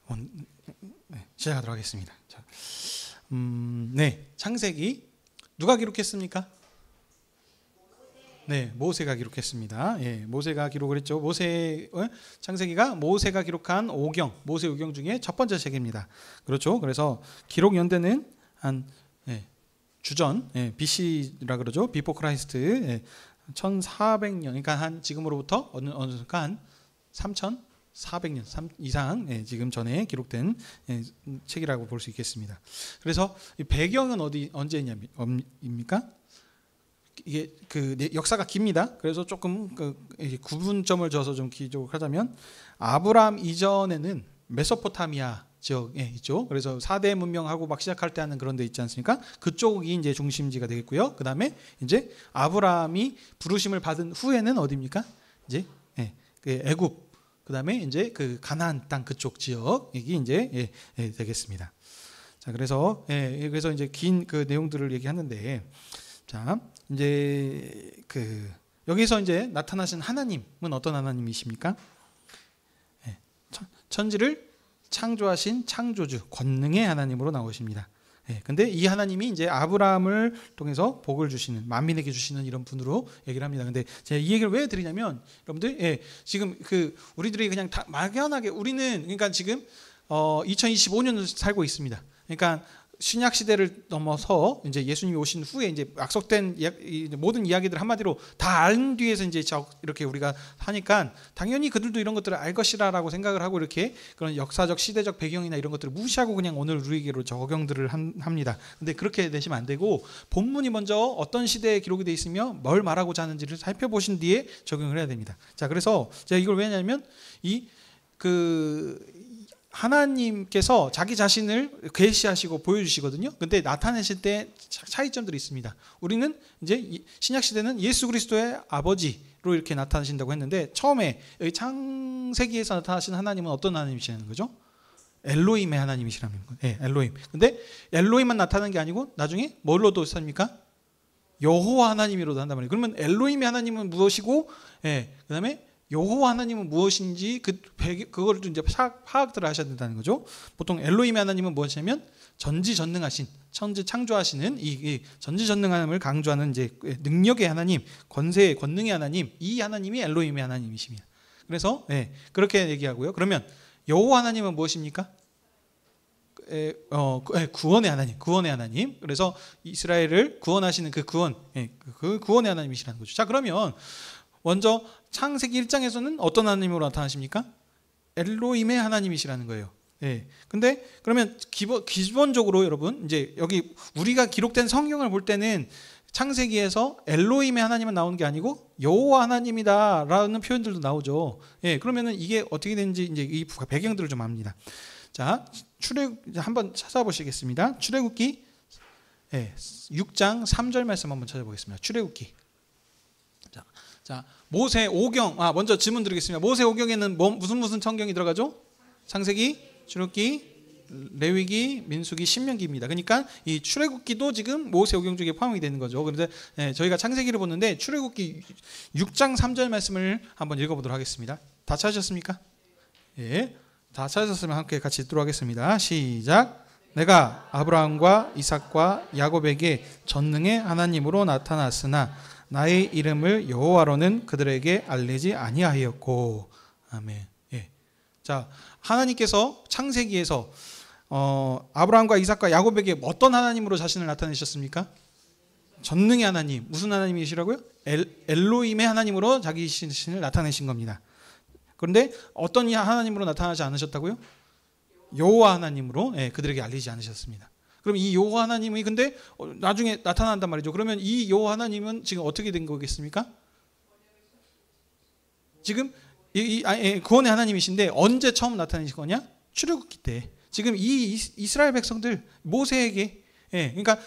네, 시작하도록 하겠습니다. 자, 네, 창세기 누가 기록했습니까? 네, 모세가 기록했습니다. 예, 모세가 기록을 했죠. 창세기가 모세가 기록한 모세 오경 중에 첫 번째 책입니다. 그렇죠. 그래서 기록 연대는 한 주전 BC라 그러죠. 비포 크라이스트 1400년, 그러니까 한 지금으로부터 어느 한 3400년 이상 지금 전에 기록된 책이라고 볼 수 있겠습니다. 그래서 이 배경은 언제입니까? 이게 그 역사가 깁니다. 그래서 조금 구분점을 줘서 좀 기록하자면 아브라함 이전에는 메소포타미아 지역에 있죠. 그래서 4대 문명하고 막 시작할 때 하는 그런 데 있지 않습니까? 그쪽이 이제 중심지가 되겠고요. 그다음에 이제 아브라함이 부르심을 받은 후에는 어디입니까? 이제 그 애굽, 그다음에 이제 그 가나안 땅 그쪽 지역이 이제 되겠습니다. 자, 그래서 이제 긴 그 내용들을 얘기하는데, 자, 이제 여기서 이제 나타나신 하나님은 어떤 하나님이십니까? 천지를 창조하신 창조주, 권능의 하나님으로 나오십니다. 근데 이 하나님이 이제 아브라함을 통해서 복을 주시는, 만민에게 주시는 이런 분으로 얘기를 합니다. 근데 제가 이 얘기를 왜 드리냐면, 여러분들, 지금 우리들이 그냥 다 막연하게, 우리는 그러니까 지금 2025년을 살고 있습니다. 그러니까 신약 시대를 넘어서 이제 예수님이 오신 후에 이제 약속된 모든 이야기들 한마디로 다 안 뒤에서 이제 이렇게 우리가 하니까 당연히 그들도 이런 것들을 알 것이라라고 생각을 하고 이렇게 그런 역사적 시대적 배경이나 이런 것들을 무시하고 그냥 오늘 우리에게로 적용들을 합니다. 근데 그렇게 되시면 안 되고, 본문이 먼저 어떤 시대에 기록이 돼 있으며 뭘 말하고자 하는지를 살펴보신 뒤에 적용을 해야 됩니다. 자, 그래서 제가 이걸 왜 하냐면 하나님께서 자기 자신을 계시하시고 보여주시거든요. 근데 나타내실 때 차이점들이 있습니다. 우리는 이제 신약 시대는 예수 그리스도의 아버지로 이렇게 나타나신다고 했는데, 처음에 여기 창세기에서 나타나신 하나님은 어떤 하나님이시라는 거죠? 엘로힘의 하나님이시라는 거예요. 엘로힘. 근데 엘로힘만 나타나는 게 아니고 나중에 뭘로도 삽니까? 여호와 하나님으로도 한단 말이에요. 그러면 엘로힘의 하나님은 무엇이고, 그다음에 여호와 하나님은 무엇인지 그거를 좀 이제 파악들을 하셔야 된다는 거죠. 보통 엘로힘의 하나님은 무엇이냐면 전지전능하신, 천지 창조하시는 이 전지전능함을 강조하는 이제 능력의 하나님, 권능의 하나님, 이 하나님이 엘로힘의 하나님이십니다. 그래서 그렇게 얘기하고요. 그러면 여호와 하나님은 무엇입니까? 구원의 하나님. 그래서 이스라엘을 구원하시는 그 구원의 하나님이시라는 거죠. 자, 그러면 먼저 창세기 1장에서는 어떤 하나님으로 나타나십니까? 엘로힘의 하나님이시라는 거예요. 근데 그러면 기본적으로 여러분, 이제 여기 우리가 기록된 성경을 볼 때는 창세기에서 엘로힘의 하나님은 나오는 게 아니고 여호와 하나님이다라는 표현들도 나오죠. 그러면은 이게 어떻게 되는지 이제 이 배경들을 좀 압니다. 자, 한번 찾아보시겠습니다. 출애굽기 6장 3절 말씀 한번 찾아보겠습니다. 출애굽기. 자, 모세 오경, 먼저 질문 드리겠습니다. 모세 오경에는 무슨 성경이 들어가죠? 창세기, 출애굽기, 레위기, 민수기, 신명기입니다. 그러니까 이 출애굽기도 지금 모세 오경 중에 포함이 되는 거죠. 그런데 저희가 창세기를 보는데 출애굽기 6장 3절 말씀을 한번 읽어보도록 하겠습니다. 다 찾으셨습니까? 다 찾으셨으면 함께 같이 읽도록 하겠습니다. 시작. 내가 아브라함과 이삭과 야곱에게 전능의 하나님으로 나타났으나 나의 이름을 여호와로는 그들에게 알리지 아니하였고. 아멘. 자, 하나님께서 창세기에서 아브라함과 이삭과 야곱에게 어떤 하나님으로 자신을 나타내셨습니까? 전능의 하나님. 무슨 하나님이시라고요? 엘로힘의 하나님으로 자기 자신을 나타내신 겁니다. 그런데 어떤 하나님으로 나타나지 않으셨다고요? 여호와 하나님으로 그들에게 알리지 않으셨습니다. 그럼 이 여호와 하나님이 근데 나중에 나타난단 말이죠. 그러면 이 여호와 하나님은 지금 어떻게 된 거겠습니까? 지금 구원의 하나님이신데 언제 처음 나타내신 거냐? 출애굽기 때. 지금 이 이스라엘 백성들 모세에게 그러니까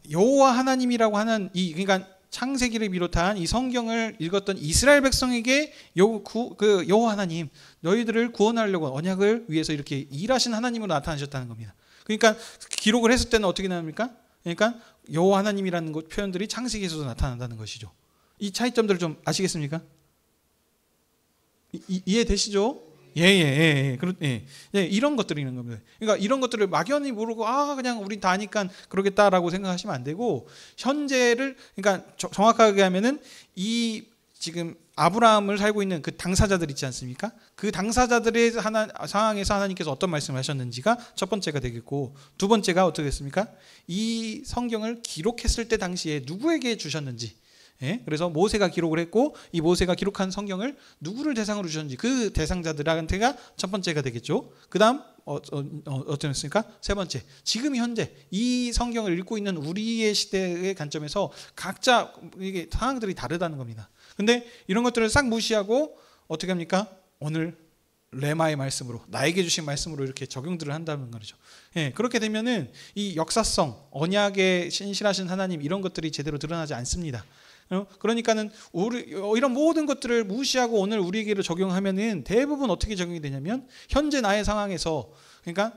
여호와 하나님이라고 하는 그러니까 창세기를 비롯한 이 성경을 읽었던 이스라엘 백성에게 여호와 하나님, 너희들을 구원하려고 언약을 위해서 이렇게 일하신 하나님으로 나타나셨다는 겁니다. 그러니까 기록을 했을 때는 어떻게 나옵니까? 그러니까 여호와 하나님이라는 표현들이 창세기에서도 나타난다는 것이죠. 이 차이점들을 좀 아시겠습니까? 이해되시죠? 이런 것들이 있는 겁니다. 그러니까 이런 것들을 막연히 모르고 그냥 우린 다 아니까 그러겠다라고 생각하시면 안 되고, 현재를 그러니까 정확하게 하면은 이 지금 아브라함을 살고 있는 그 당사자들 있지 않습니까? 그 당사자들의 상황에서 하나님께서 어떤 말씀을 하셨는지가 첫 번째가 되겠고, 두 번째가 어떻게 됐습니까? 이 성경을 기록했을 때 당시에 누구에게 주셨는지. 그래서 모세가 기록을 했고, 이 모세가 기록한 성경을 누구를 대상으로 주셨는지 그 대상자들한테가 첫 번째가 되겠죠. 그 다음 어떻습니까? 세 번째, 지금 현재 이 성경을 읽고 있는 우리의 시대의 관점에서 각자 이게 상황들이 다르다는 겁니다. 근데 이런 것들을 싹 무시하고 어떻게 합니까? 오늘 레마의 말씀으로, 나에게 주신 말씀으로 이렇게 적용들을 한다는 거죠. 그렇게 되면은 이 역사성, 언약에 신실하신 하나님, 이런 것들이 제대로 드러나지 않습니다. 그러니까는 이런 모든 것들을 무시하고 오늘 우리에게 적용하면은 대부분 어떻게 적용이 되냐면, 현재 나의 상황에서, 그러니까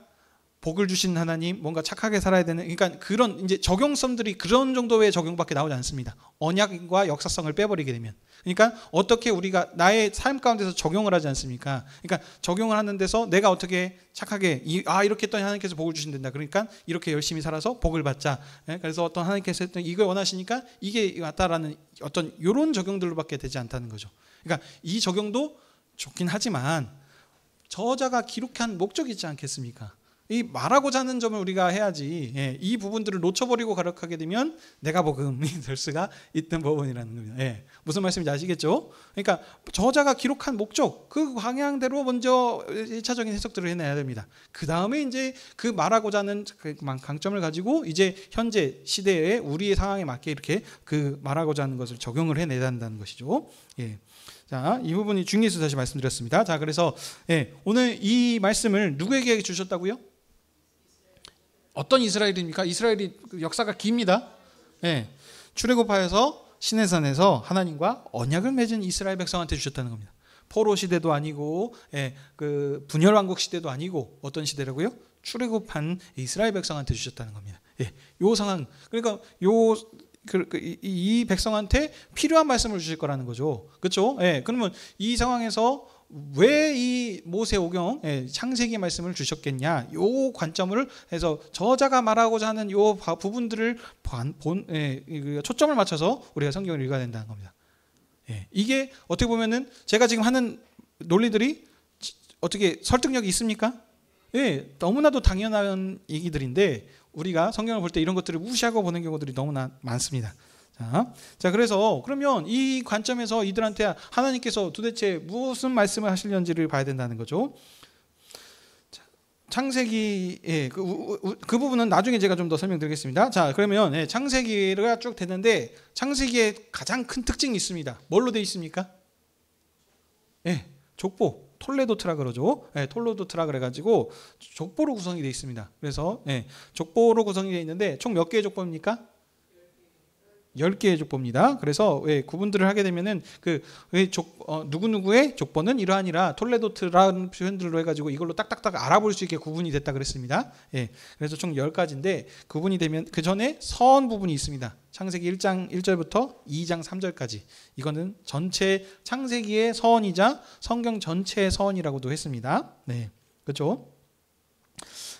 복을 주신 하나님, 뭔가 착하게 살아야 되는, 그러니까 그런 이제 적용성들이 그런 정도의 적용밖에 나오지 않습니다. 언약과 역사성을 빼버리게 되면. 그러니까 어떻게 우리가 나의 삶 가운데서 적용을 하지 않습니까? 그러니까 적용을 하는 데서 내가 어떻게 착하게 이렇게 했더니 하나님께서 복을 주신다. 그러니까 이렇게 열심히 살아서 복을 받자. 그래서 어떤 하나님께서 했더니 이걸 원하시니까 이게 맞다라는 어떤 이런 적용들로밖에 되지 않다는 거죠. 그러니까 이 적용도 좋긴 하지만 저자가 기록한 목적이 있지 않겠습니까? 이 말하고자 하는 점을 우리가 해야지, 이 부분들을 놓쳐버리고 가력하게 되면 내가 복음이 될 수가 있는 부분이라는 겁니다. 무슨 말씀인지 아시겠죠? 그러니까 저자가 기록한 목적, 그 방향대로 먼저 1차적인 해석들을 해내야 됩니다. 그 다음에 이제 그 말하고자 하는 강점을 가지고 이제 현재 시대에 우리의 상황에 맞게 이렇게 그 말하고자 하는 것을 적용을 해내야 한다는 것이죠. 자, 이 부분이 중요해서 다시 말씀드렸습니다. 자, 그래서 오늘 이 말씀을 누구에게 주셨다고요? 어떤 이스라엘입니까? 이스라엘이 역사가 깁니다. 출애굽하여서 시내산에서 하나님과 언약을 맺은 이스라엘 백성한테 주셨다는 겁니다. 포로 시대도 아니고, 그 분열 왕국 시대도 아니고, 어떤 시대라고요? 출애굽한 이스라엘 백성한테 주셨다는 겁니다. 요 상황, 그러니까 이 백성한테 필요한 말씀을 주실 거라는 거죠. 그렇죠? 그러면 이 상황에서 왜 이 모세오경, 창세기 말씀을 주셨겠냐, 요 관점을 해서 저자가 말하고자 하는 요 부분들을 초점을 맞춰서 우리가 성경을 읽어야 된다는 겁니다. 이게 어떻게 보면은 제가 지금 하는 논리들이 어떻게 설득력이 있습니까? 너무나도 당연한 얘기들인데 우리가 성경을 볼 때 이런 것들을 무시하고 보는 경우들이 너무나 많습니다. 자, 그래서 그러면 이 관점에서 이들한테 하나님께서 도대체 무슨 말씀을 하시려는지를 봐야 된다는 거죠. 창세기, 그 부분은 나중에 제가 좀 더 설명드리겠습니다. 자, 그러면 창세기가 쭉 되는데 창세기의 가장 큰 특징이 있습니다. 뭘로 되어 있습니까? 족보, 톨레도트라 그러죠. 톨레도트라 그래가지고 족보로 구성이 되어 있습니다. 그래서 족보로 구성이 되어 있는데 총 몇 개의 족보입니까? 10개의 족보입니다. 그래서 구분들을 하게 되면은 누구누구의 족보는 이러하니라 톨레도트라는 표현들로 해가지고 이걸로 딱딱딱 알아볼 수 있게 구분이 됐다 그랬습니다. 그래서 총 10가지인데 구분이 되면 그 전에 선 부분이 있습니다. 창세기 1장 1절부터 2장 3절까지. 이거는 전체 창세기의 서원이자 성경 전체의 서원이라고도 했습니다. 그렇죠?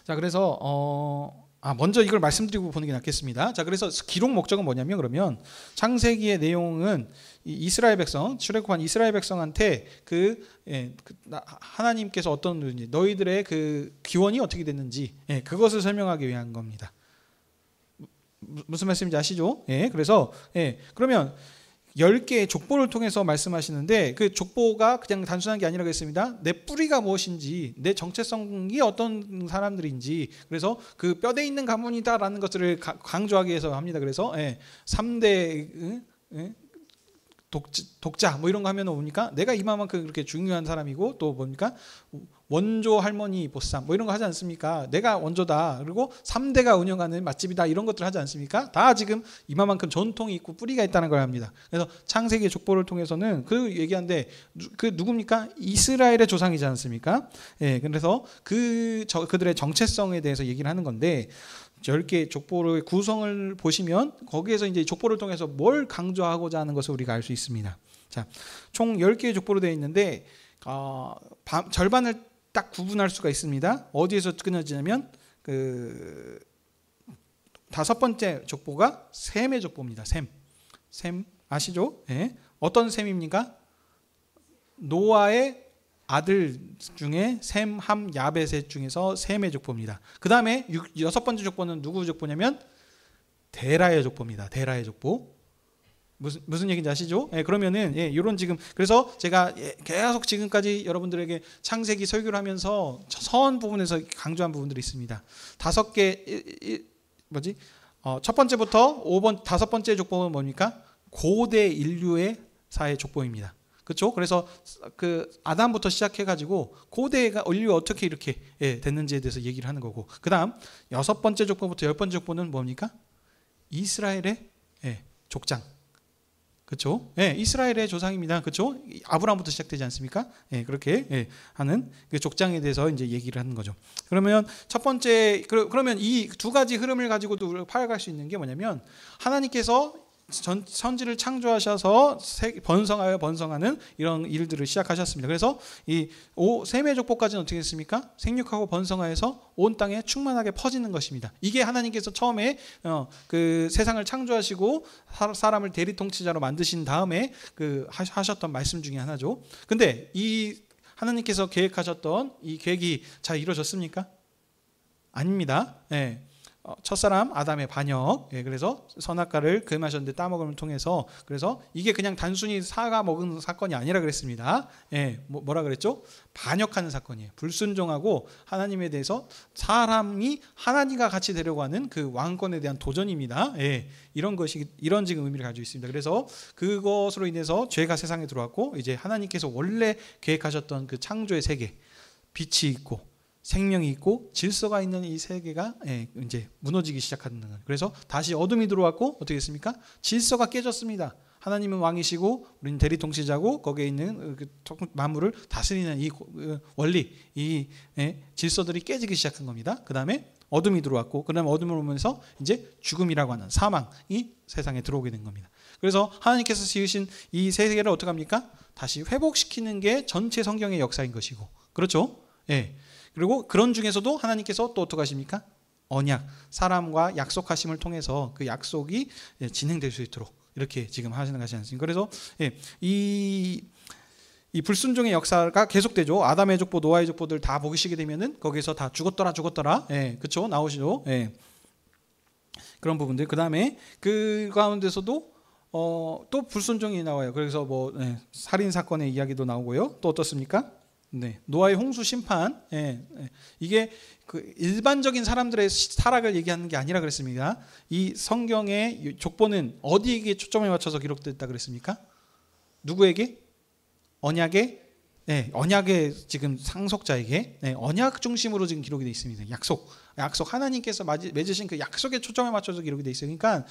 자, 그래서 먼저 이걸 말씀드리고 보는 게 낫겠습니다. 자, 그래서 기록 목적은 뭐냐면, 그러면 창세기의 내용은 이스라엘 백성, 출애굽한 이스라엘 백성한테 하나님께서 어떤 너희들의 그 기원이 어떻게 됐는지 그것을 설명하기 위한 겁니다. 무슨 말씀인지 아시죠? 그래서 그러면 10개의 족보를 통해서 말씀하시는데 그 족보가 그냥 단순한 게 아니라 그랬습니다. 내 뿌리가 무엇인지, 내 정체성이 어떤 사람들인지, 그래서 그 뼈대 있는 가문이다라는 것들을 강조하기 위해서 합니다. 그래서 3대 독자 뭐 이런 거 하면 뭡니까? 내가 이만큼 그렇게 중요한 사람이고 또 뭡니까? 원조 할머니 보쌈 뭐 이런 거 하지 않습니까? 내가 원조다. 그리고 3대가 운영하는 맛집이다. 이런 것들 하지 않습니까? 다 지금 이만큼 전통이 있고 뿌리가 있다는 걸 합니다. 그래서 창세기 족보를 통해서는 그 얘기하는데 그 누굽니까? 이스라엘의 조상이지 않습니까? 그래서 그들의 정체성에 대해서 얘기를 하는 건데 10개 족보의 구성을 보시면 거기에서 이제 족보를 통해서 뭘 강조하고자 하는 것을 우리가 알 수 있습니다. 자, 총 10개의 족보로 되어 있는데 절반을 딱 구분할 수가 있습니다. 어디에서 끊어지냐면 그 다섯 번째 족보가 셈의 족보입니다. 셈 아시죠? 예. 어떤 셈입니까? 노아의 아들 중에 셈, 함, 야벳의 중에서 셈의 족보입니다. 그 다음에 여섯 번째 족보는 누구 족보냐면 데라의 족보입니다. 데라의 족보. 무슨 얘기인지 아시죠? 예, 그러면은 이런 지금 그래서 제가 계속 지금까지 여러분들에게 창세기 설교를 하면서 선 부분에서 강조한 부분들이 있습니다. 다섯 개 첫 번째부터 다섯 번째 족보는 뭡니까? 고대 인류의 사회 족보입니다. 그렇죠? 그래서 그 아담부터 시작해가지고 고대가 인류가 어떻게 이렇게 됐는지에 대해서 얘기를 하는 거고, 그다음 여섯 번째 족보부터 열 번째 족보는 뭡니까? 이스라엘의 족장. 그렇죠? 이스라엘의 조상입니다. 그렇죠? 아브라함부터 시작되지 않습니까? 그렇게 하는 그 족장에 대해서 이제 얘기를 하는 거죠. 그러면 첫 번째 그러면 이 두 가지 흐름을 가지고도 파악할 수 있는 게 뭐냐면, 하나님께서 선지를 창조하셔서 번성하여 번성하는 이런 일들을 시작하셨습니다. 그래서 이 셈의 족보까지는 어떻게 했습니까? 생육하고 번성하여서 온 땅에 충만하게 퍼지는 것입니다. 이게 하나님께서 처음에 그 세상을 창조하시고 사람을 대리 통치자로 만드신 다음에 그 하셨던 말씀 중에 하나죠. 근데 이 하나님께서 계획하셨던 이 계획이 잘 이루어졌습니까? 아닙니다. 첫사람 아담의 반역, 그래서 선악과를 금하셨는데 따먹음을 통해서, 그래서 이게 그냥 단순히 사가 먹은 사건이 아니라 그랬습니다. 뭐라 그랬죠? 반역하는 사건이에요. 불순종하고 하나님에 대해서 사람이 하나님과 같이 되려고 하는 그 왕권에 대한 도전입니다. 이런 지금 의미를 가지고 있습니다. 그래서 그것으로 인해서 죄가 세상에 들어왔고, 이제 하나님께서 원래 계획하셨던 그 창조의 세계, 빛이 있고 생명이 있고 질서가 있는 이 세계가 이제 무너지기 시작하는 거예요. 그래서 다시 어둠이 들어왔고 어떻게 됐습니까? 질서가 깨졌습니다. 하나님은 왕이시고 우리는 대리 통치자고 거기에 있는 만물을 다스리는 이 원리, 이 질서들이 깨지기 시작한 겁니다. 그 다음에 어둠이 들어왔고, 그 다음에 어둠을 오면서 이제 죽음이라고 하는 사망이 세상에 들어오게 된 겁니다. 그래서 하나님께서 지으신 이 세계를 어떻게 합니까? 다시 회복시키는 게 전체 성경의 역사인 것이고, 그렇죠? 그리고 그런 중에서도 하나님께서 또 어떻게 하십니까? 언약, 사람과 약속하심을 통해서 그 약속이 진행될 수 있도록 이렇게 지금 하시는 것이 않습니까? 그래서 이 불순종의 역사가 계속되죠. 아담의 족보, 노아의 족보들 다 보시게 되면은 거기서 다 죽었더라, 그렇죠? 나오시죠. 그런 부분들. 그 다음에 그 가운데서도 또 불순종이 나와요. 그래서 뭐 살인 사건의 이야기도 나오고요. 또 어떻습니까? 노아의 홍수 심판, 이게 그 일반적인 사람들의 타락을 얘기하는 게 아니라 그랬습니다. 이 성경의 족보는 어디에게 초점을 맞춰서 기록됐다 그랬습니까? 누구에게? 언약의 지금 상속자에게, 언약 중심으로 지금 기록이 되어 있습니다. 약속 하나님께서 맺으신 그 약속에 초점을 맞춰서 기록이 되어 있어요. 그러니까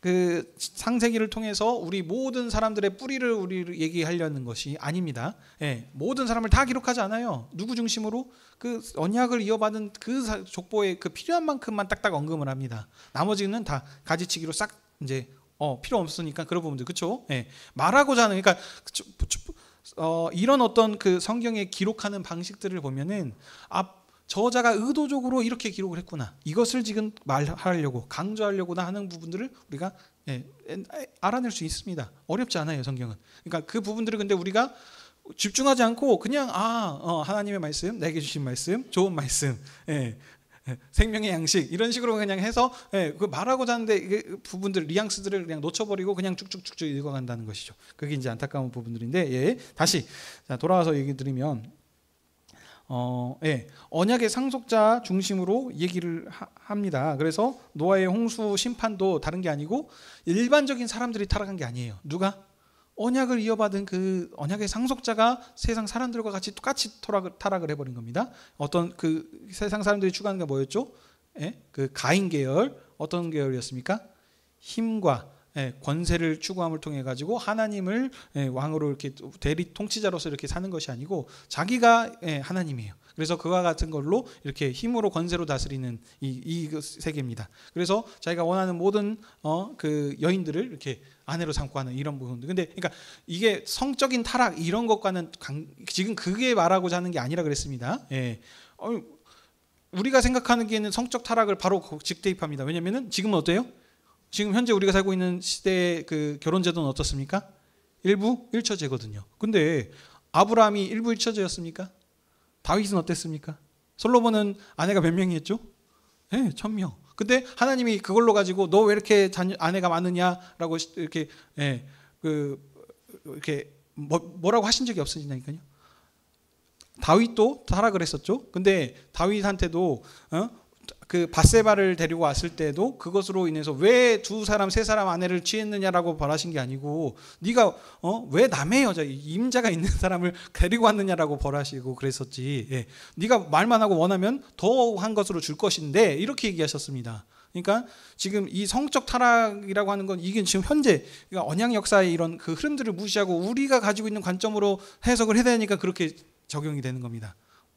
그 창세기를 통해서 우리 모든 사람들의 뿌리를 우리 얘기하려는 것이 아닙니다. 모든 사람을 다 기록하지 않아요. 누구 중심으로? 그 언약을 이어받은 그 족보에 그 필요한 만큼만 딱딱 언급을 합니다. 나머지는 다 가지치기로 싹 이제 필요 없으니까 그런 부분들, 그렇죠? 말하고자 하는, 그러니까 이런 어떤 그 성경에 기록하는 방식들을 보면은 저자가 의도적으로 이렇게 기록을 했구나, 이것을 지금 말하려고 강조하려고나 하는 부분들을 우리가 알아낼 수 있습니다. 어렵지 않아요, 성경은. 그러니까 그 부분들을 근데 우리가 집중하지 않고 그냥 하나님의 말씀, 내게 주신 말씀, 좋은 말씀, 생명의 양식, 이런 식으로 그냥 해서 그 말하고자 하는데 그 부분들, 뉘앙스들을 그냥 놓쳐버리고 그냥 쭉쭉쭉쭉 읽어간다는 것이죠. 그게 이제 안타까운 부분들인데, 다시 돌아와서 얘기 드리면, 언약의 상속자 중심으로 얘기를 합니다. 그래서 노아의 홍수 심판도 다른 게 아니고 일반적인 사람들이 타락한 게 아니에요. 누가? 언약을 이어받은 그 언약의 상속자가 세상 사람들과 같이 똑같이 타락을 해버린 겁니다. 어떤 그 세상 사람들이 추구하는 게 뭐였죠? 그 가인 계열, 어떤 계열이었습니까? 힘과 권세를 추구함을 통해 가지고 하나님을 왕으로 이렇게 대리 통치자로서 이렇게 사는 것이 아니고 자기가 하나님이에요. 그래서 그와 같은 걸로 이렇게 힘으로 권세로 다스리는 이 세계입니다. 그래서 자기가 원하는 모든 그 여인들을 이렇게 아내로 삼고 하는 이런 부분들. 근데 그러니까 이게 성적인 타락 이런 것과는 지금 그게 말하고자 하는 게 아니라 그랬습니다. 예. 우리가 생각하는 게는 성적 타락을 바로 직대입합니다. 왜냐면은 지금은 어때요? 지금 현재 우리가 살고 있는 시대의 그 결혼 제도는 어떻습니까? 일부 일처제거든요. 근데 아브라함이 일부 일처제였습니까? 다윗은 어땠습니까? 솔로몬은 아내가 몇 명이 했죠? 네, 1000명. 근데 하나님이 그걸로 가지고 너 왜 이렇게 아내가 많으냐라고 이렇게 이렇게 뭐라고 하신 적이 없으시다니까요. 다윗도 타락을 했었죠. 근데 다윗한테도 그 바세바를 데리고 왔을 때도 그것으로 인해서 왜 2사람 3사람 아내를 취했느냐라고 벌하신 게 아니고 네가 왜 남의 여자 임자가 있는 사람을 데리고 왔느냐라고 벌하시고 그랬었지. 예. 네가 말만 하고 원하면 더한 것으로 줄 것인데 이렇게 얘기하셨습니다. 그러니까 지금 이 성적 타락이라고 하는 건 이게 지금 현재 그러니까 언약 역사의 이런 그 흐름들을 무시하고 우리가 가지고 있는 관점으로 해석을 해야 되니까 그렇게 적용이 되는 겁니다.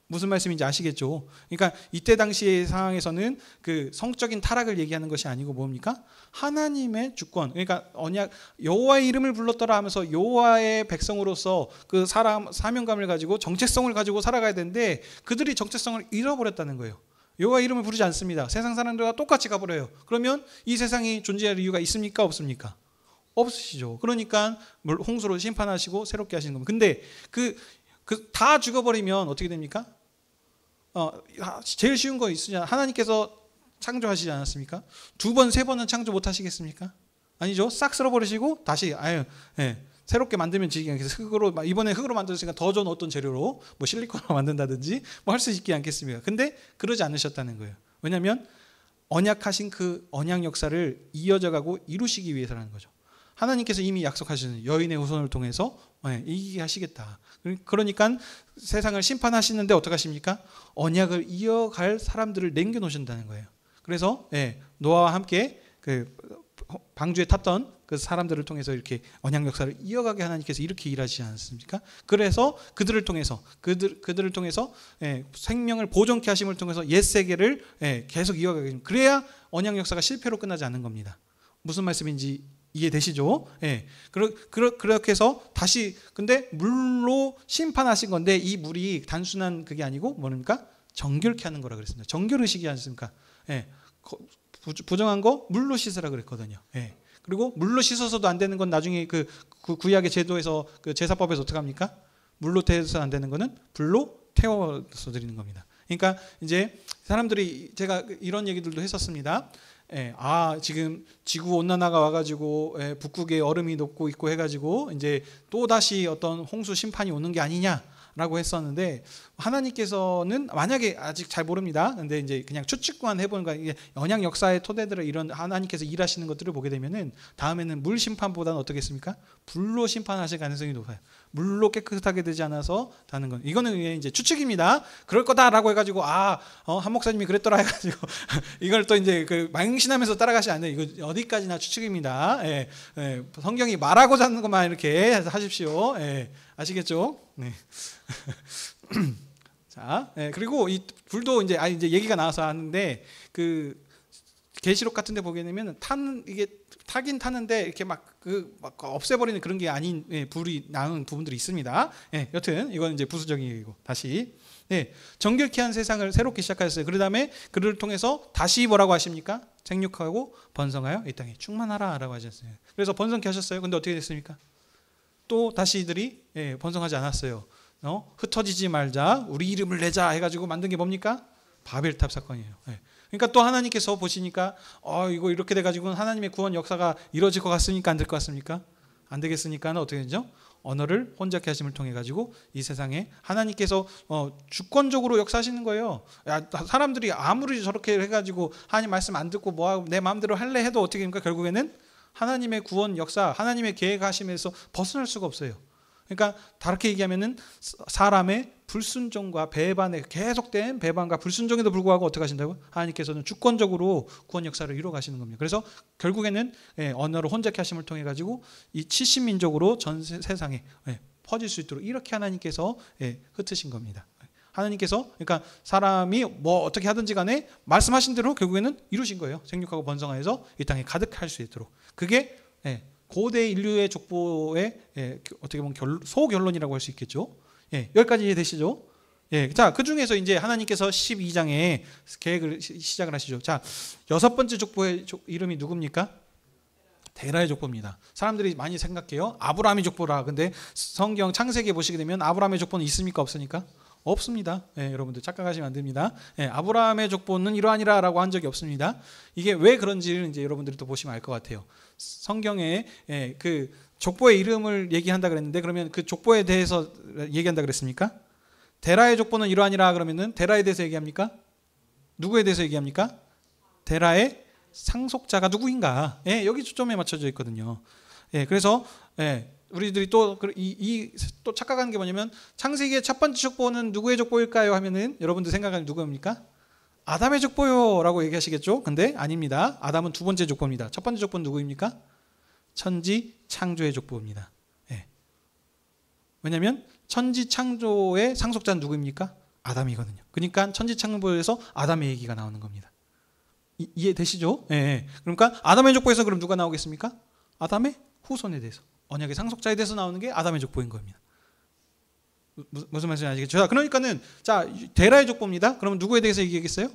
무슨 말씀인지 아시겠죠? 그러니까 이때 당시의 상황에서는 그 성적인 타락을 얘기하는 것이 아니고 뭡니까? 하나님의 주권. 그러니까 언약 여호와의 이름을 불렀더라 하면서 여호와의 백성으로서 그 사명감을 가지고 정체성을 가지고 살아가야 되는데 그들이 정체성을 잃어버렸다는 거예요. 여호와의 이름을 부르지 않습니다. 세상 사람들과 똑같이 가버려요. 그러면 이 세상이 존재할 이유가 있습니까? 없습니까? 없으시죠. 그러니까 홍수로 심판하시고 새롭게 하시는 겁니다. 근데 다 죽어버리면 어떻게 됩니까? 제일 쉬운 거 있으냐? 하나님께서 창조하시지 않았습니까? 2번, 3번은 창조 못 하시겠습니까? 아니죠. 싹 쓸어버리시고 다시 새롭게 만들면 지기 않겠어요. 흙으로 이번에 흙으로 만들었으니까 더 좋은 어떤 재료로 뭐 실리콘으로 만든다든지 뭐 할 수 있지 않겠습니까? 근데 그러지 않으셨다는 거예요. 왜냐하면 언약하신 그 언약 역사를 이어져가고 이루시기 위해서라는 거죠. 하나님께서 이미 약속하시는 여인의 후손을 통해서 이기게 하시겠다. 그러니까 세상을 심판하시는데 어떻게 하십니까? 언약을 이어갈 사람들을 남겨놓으신다는 거예요. 그래서 노아와 함께 그 방주에 탔던 그 사람들을 통해서 이렇게 언약 역사를 이어가게 하나님께서 이렇게 일하시지 않습니까? 그래서 그들을 통해서 생명을 보존케 하심을 통해서 옛 세계를 계속 이어가게 됩니다. 그래야 언약 역사가 실패로 끝나지 않는 겁니다. 무슨 말씀인지 이해되시죠? 예. 그렇게 해서 다시 근데 물로 심판하신 건데 이 물이 단순한 그게 아니고 뭡니까? 정결케 하는 거라 그랬습니다. 정결의식이지 않습니까? 예. 부정한 거 물로 씻으라 그랬거든요. 예. 그리고 물로 씻어서도 안 되는 건 나중에 그 구약의 제도에서 그 제사법에서 어떻게 합니까? 물로 태워서 안 되는 거는 불로 태워서 드리는 겁니다. 그러니까 이제 사람들이 제가 이런 얘기들도 했었습니다. 지금 지구 온난화가 와가지고 북극에 얼음이 녹고 있고 해가지고 이제 또 다시 어떤 홍수 심판이 오는 게 아니냐라고 했었는데 하나님께서는 만약에 아직 잘 모릅니다. 근데 이제 그냥 추측만 해보는 거 이게 언약 역사의 토대들을 이런 하나님께서 일하시는 것들을 보게 되면은 다음에는 물 심판보다는 어떻겠습니까? 불로 심판하실 가능성이 높아요. 물로 깨끗하게 되지 않아서 다는 건 이거는 이제 추측입니다. 그럴 거다라고 해가지고 한 목사님이 그랬더라 해가지고 이걸 또 이제 그 망신하면서 따라가시 안 돼요. 이거 어디까지나 추측입니다. 성경이 말하고자 하는 것만 이렇게 하십시오. 아시겠죠? 네. 자, 그리고 이 불도 이제 얘기가 나와서 하는데 그 계시록 같은데 보게 되면 이게 타긴 타는데 이렇게 막 없애버리는 그런 게 아닌 불이 나는 부분들이 있습니다. 여튼 이건 이제 부수적인 얘기고 다시 정결케 한 세상을 새롭게 시작하셨어요. 그 다음에 그를 통해서 다시 뭐라고 하십니까? 생육하고 번성하여 이 땅에 충만하라라고 하셨어요. 그래서 번성케 하셨어요. 근데 어떻게 됐습니까? 또 다시 이들이 번성하지 않았어요. 흩어지지 말자, 우리 이름을 내자 해가지고 만든 게 뭡니까? 바벨탑 사건이에요. 그러니까 또 하나님께서 보시니까 이거 이렇게 돼가지고 하나님의 구원 역사가 이루어질 것 같습니까? 안 될 것 같습니까? 안 되겠으니까는 어떻게 되죠? 언어를 혼잡케 하심을 통해 가지고 이 세상에 하나님께서 주권적으로 역사하시는 거예요. 사람들이 아무리 저렇게 해가지고 하나님 말씀 안 듣고 뭐하고 내 마음대로 할래 해도 어떻게 됩니까? 결국에는 하나님의 구원 역사, 하나님의 계획하심에서 벗어날 수가 없어요. 그러니까 다르게 얘기하면은 사람의 불순종과 배반에 계속된 배반과 불순종에도 불구하고 어떻게 하신다고요? 하나님께서는 주권적으로 구원 역사를 이루어 가시는 겁니다. 그래서 결국에는 언어를 혼잡케 하심을 통해 가지고 이 70민족으로 전 세상에 퍼질 수 있도록 이렇게 하나님께서 흩으신 겁니다. 하나님께서 그러니까 사람이 뭐 어떻게 하든지 간에 말씀하신 대로 결국에는 이루신 거예요. 생육하고 번성하여서 이 땅에 가득할 수 있도록. 그게 고대 인류의 족보의 어떻게 보면 소결론이라고 할 수 있겠죠. 여기까지 이해되시죠? 자, 그 중에서 이제 하나님께서 12장에 계획을 시작을 하시죠. 자, 6번째 족보의 이름이 누굽니까? 데라의 족보입니다. 사람들이 많이 생각해요. 아브라함의 족보라. 근데 성경 창세기에 보시게 되면 아브라함의 족보는 있습니까? 없습니까? 없습니다. 여러분들 착각하시면 안 됩니다. 아브라함의 족보는 이러하니라라고 한 적이 없습니다. 이게 왜 그런지를 이제 여러분들이 또 보시면 알 것 같아요. 성경에 그 족보의 이름을 얘기한다 그랬는데 그러면 그 족보에 대해서 얘기한다 그랬습니까? 데라의 족보는 이러하니라 그러면은 데라에 대해서 얘기합니까? 누구에 대해서 얘기합니까? 데라의 상속자가 누구인가? 여기 초점에 맞춰져 있거든요. 그래서 우리들이 또 착각하는 게 뭐냐면 창세기의 첫 번째 족보는 누구의 족보일까요? 하면은 여러분들 생각하는 누구입니까? 아담의 족보요라고 얘기하시겠죠? 근데 아닙니다. 아담은 두 번째 족보입니다. 첫 번째 족보는 누구입니까? 천지 창조의 족보입니다. 왜냐하면 천지 창조의 상속자는 누구입니까? 아담이거든요. 그러니까 천지 창조에서 아담의 얘기가 나오는 겁니다. 이해되시죠? 그러니까 아담의 족보에서 그럼 누가 나오겠습니까? 아담의 후손에 대해서, 언약의 상속자에 대해서 나오는 게 아담의 족보인 겁니다. 무슨 말씀인지 아시겠죠? 자, 그러니까는 자, 데라의 족보입니다. 그러면 누구에 대해서 얘기하겠어요?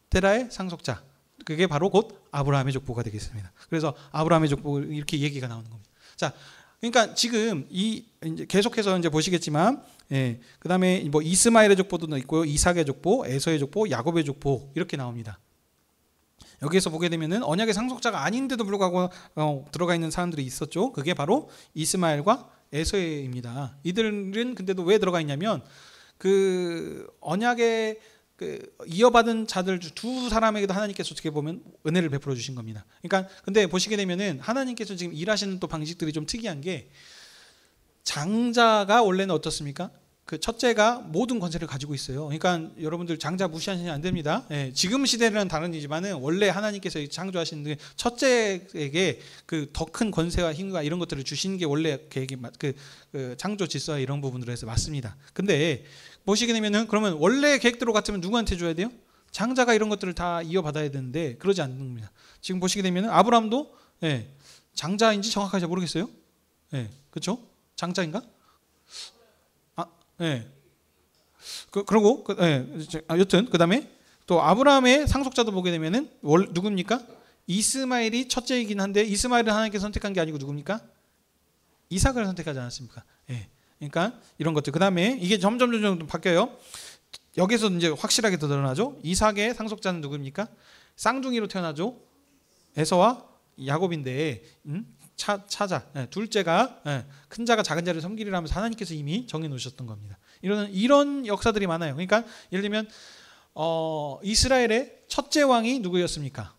데라의 상속자. 그게 바로 곧 아브라함의 족보가 되겠습니다. 그래서 아브라함의 족보 이렇게 얘기가 나오는 겁니다. 자, 그러니까 지금 이제 계속해서 이제 보시겠지만, 그다음에 뭐 이스마엘의 족보도 있고요, 이삭의 족보, 에서의 족보, 야곱의 족보 이렇게 나옵니다. 여기에서 보게 되면은 언약의 상속자가 아닌데도 불구하고 들어가 있는 사람들이 있었죠. 그게 바로 이스마엘과 에서입니다. 이들은 근데도 왜 들어가 있냐면 그 언약의 그 이어받은 자들 두 사람에게도 하나님께서 어떻게 보면 은혜를 베풀어 주신 겁니다. 그러니까 근데 보시게 되면은 하나님께서 지금 일하시는 또 방식들이 좀 특이한 게 장자가 원래는 어떻습니까? 그 첫째가 모든 권세를 가지고 있어요. 그러니까 여러분들 장자 무시하시면 안 됩니다. 지금 시대는 다른이지만은 원래 하나님께서 창조하신 첫째에게 그 더 큰 권세와 힘과 이런 것들을 주시는 게 원래 계획이 그 창조 질서와 이런 부분들에서 맞습니다. 근데 보시게 되면은 그러면 원래 계획대로 같으면 누구한테 줘야 돼요? 장자가 이런 것들을 다 이어받아야 되는데 그러지 않는 겁니다. 지금 보시게 되면은 아브라함도 장자인지 정확하게 잘 모르겠어요. 그렇죠? 장자인가? 그리고 여튼 그다음에 또 아브라함의 상속자도 보게 되면은 누굽니까? 이스마엘이 첫째이긴 한데 이스마엘은 하나님께서 선택한 게 아니고 누굽니까? 이삭을 선택하지 않았습니까? 그러니까 이런 것들. 그다음에 이게 점점 바뀌어요. 여기서 이제 확실하게 더 드러나죠. 이삭의 상속자는 누굽니까? 쌍둥이로 태어나죠. 에서와 야곱인데 차자 둘째가 큰 자가 작은 자를 섬기리라 하면서 하나님께서 이미 정해 놓으셨던 겁니다. 이런 역사들이 많아요. 그러니까 예를 들면 이스라엘의 첫째 왕이 누구였습니까?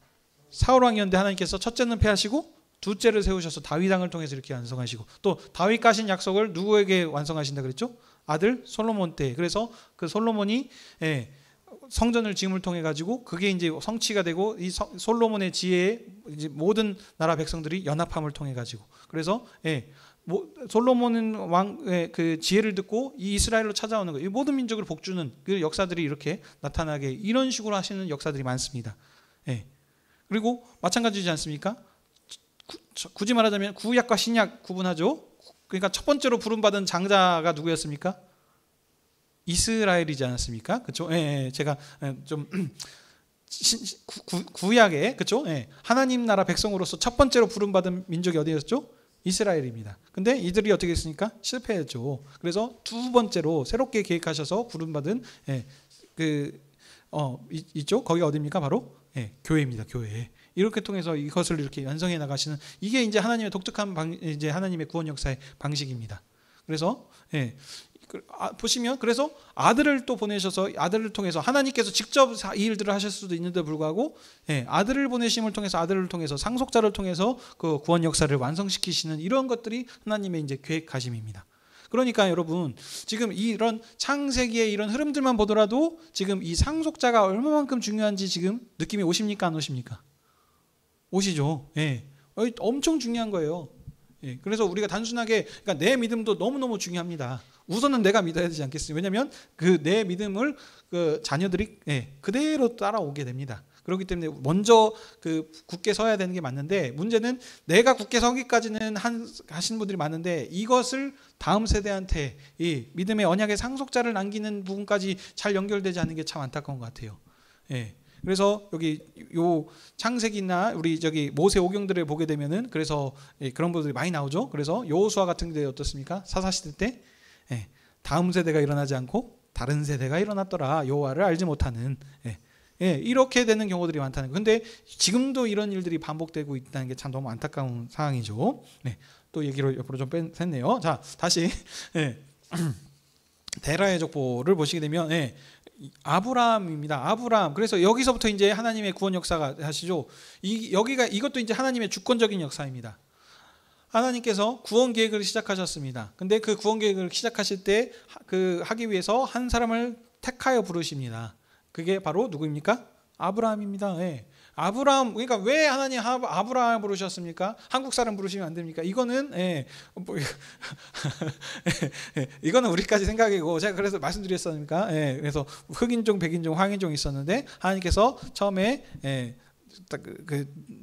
사울 왕이었는데 하나님께서 첫째는 패하시고 둘째를 세우셔서 다윗 왕을 통해서 이렇게 완성하시고 또 다윗 가신 약속을 누구에게 완성하신다 그랬죠? 아들 솔로몬 때. 그래서 그 솔로몬이 성전을 지음을 통해 가지고 그게 이제 성취가 되고 이 솔로몬의 지혜에 이제 모든 나라 백성들이 연합함을 통해 가지고 그래서 솔로몬은 왕의 그 지혜를 듣고 이 이스라엘로 찾아오는 거예요. 모든 민족을 복주는 그 역사들이 이렇게 나타나게 이런 식으로 하시는 역사들이 많습니다. 그리고 마찬가지지 않습니까? 굳이 말하자면 구약과 신약 구분하죠. 그러니까 첫 번째로 부름받은 장자가 누구였습니까? 이스라엘이지 않았습니까? 그렇죠? 제가 좀 구약에 그렇죠? 하나님 나라 백성으로서 첫 번째로 부름받은 민족이 어디였죠? 이스라엘입니다. 근데 이들이 어떻게 했습니까? 실패했죠. 그래서 두 번째로 새롭게 계획하셔서 부름받은 있죠? 거기가 어디입니까? 바로 교회입니다. 교회. 이렇게 통해서 이것을 이렇게 완성해 나가시는 이게 이제 하나님의 독특한 이제 하나님의 구원 역사의 방식입니다. 그래서 보시면 그래서 아들을 또 보내셔서 아들을 통해서 하나님께서 직접 이 일들을 하실 수도 있는데 불구하고 아들을 보내심을 통해서 아들을 통해서 상속자를 통해서 그 구원 역사를 완성시키시는 이런 것들이 하나님의 이제 계획하심입니다. 그러니까 여러분 지금 이런 창세기의 이런 흐름들만 보더라도 지금 이 상속자가 얼마만큼 중요한지 지금 느낌이 오십니까 안 오십니까? 오시죠. 엄청 중요한 거예요. 그래서 우리가 단순하게 그러니까 내 믿음도 너무너무 중요합니다. 우선은 내가 믿어야 되지 않겠습니까? 왜냐하면 그 내 믿음을 그 자녀들이 그대로 따라오게 됩니다. 그렇기 때문에 먼저 그 굳게 서야 되는 게 맞는데, 문제는 내가 굳게 서기까지는 하신 분들이 많은데 이것을 다음 세대한테 이 믿음의 언약의 상속자를 남기는 부분까지 잘 연결되지 않는 게 참 안타까운 것 같아요. 예. 그래서 여기 요 창세기나 우리 저기 모세 오경들을 보게 되면은 그래서 그런 부분들이 많이 나오죠. 그래서 여호수아 같은 데 어떻습니까? 사사시대 때 다음 세대가 일어나지 않고 다른 세대가 일어났더라. 여호와를 알지 못하는. 이렇게 되는 경우들이 많다는 거. 근데 지금도 이런 일들이 반복되고 있다는 게 참 너무 안타까운 상황이죠. 또 얘기를 옆으로 좀 뺐네요. 자, 다시 데라의 족보를 보시게 되면 아브라함입니다. 아브라함. 그래서 여기서부터 이제 하나님의 구원 역사가 하시죠. 이것도 이제 하나님의 주권적인 역사입니다. 하나님께서 구원 계획을 시작하셨습니다. 근데 그 구원 계획을 시작하실 때 그 하기 위해서 한 사람을 택하여 부르십니다. 그게 바로 누구입니까? 아브라함입니다. 아브라함, 그러니까 왜 하나님 아브라함 부르셨습니까? 한국 사람 부르시면 안 됩니까? 이거는 이거는 우리까지 생각이고, 제가 그래서 말씀드렸으니까 그래서 흑인종, 백인종, 황인종 있었는데 하나님께서 처음에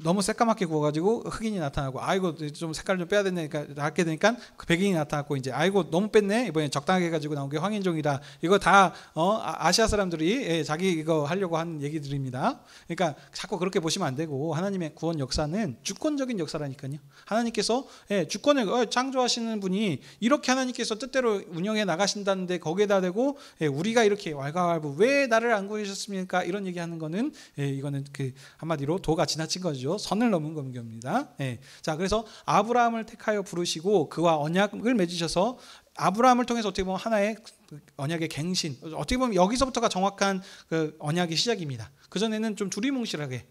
너무 새까맣게 구워가지고 흑인이 나타나고, 아이고 좀 색깔 좀 빼야 되니까 낫게 되니까 그 백인이 나타났고, 이제 아이고 너무 뺐네, 이번에 적당하게 해가지고 나온 게 황인종이다. 이거 다 아시아 사람들이 자기 이거 하려고 하는 얘기들입니다. 그러니까 자꾸 그렇게 보시면 안 되고, 하나님의 구원 역사는 주권적인 역사라니까요. 하나님께서 주권을 창조하시는 분이 이렇게 하나님께서 뜻대로 운영해 나가신다는데 거기에다 대고 우리가 이렇게 왈가왈부 왜 나를 안 구하셨습니까? 이런 얘기하는 거는 이거는 그 한마디로 도가 지나친 거죠. 선을 넘은 겁니다. 자, 그래서 아브라함을 택하여 부르시고 그와 언약을 맺으셔서 아브라함을 통해서 어떻게 보면 하나의 언약의 갱신, 어떻게 보면 여기서부터가 정확한 그 언약의 시작입니다. 그 전에는 좀 두리뭉실하게